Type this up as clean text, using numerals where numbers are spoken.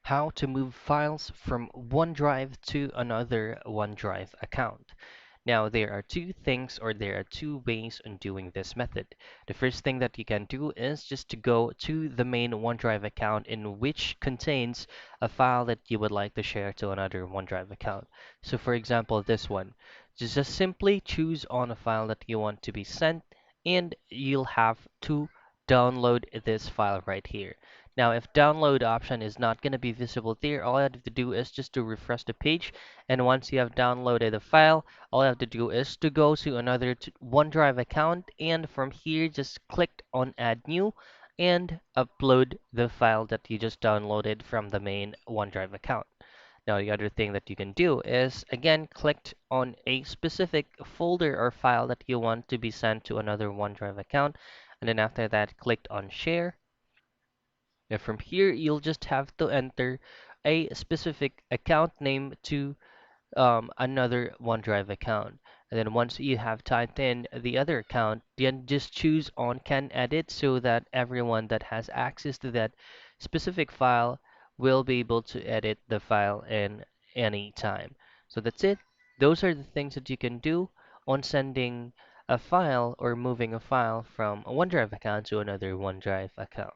how to move files from OneDrive to another OneDrive account. Now, there are two things or there are two ways on doing this method. The first thing that you can do is just to go to the main OneDrive account in which contains a file that you would like to share to another OneDrive account. So for example, this one. Just simply choose on a file that you want to be sent and you'll have to download this file right here. Now, if download option is not going to be visible there, all you have to do is just to refresh the page. And once you have downloaded the file, all you have to do is to go to another OneDrive account, and from here, just click on Add New and upload the file that you just downloaded from the main OneDrive account. Now, the other thing that you can do is, again, click on a specific folder or file that you want to be sent to another OneDrive account, and then after that, click on Share. And from here, you'll just have to enter a specific account name to another OneDrive account. And then once you have typed in the other account, then just choose on Can Edit so that everyone that has access to that specific file will be able to edit the file in any time. So that's it. Those are the things that you can do on sending a file or moving a file from a OneDrive account to another OneDrive account.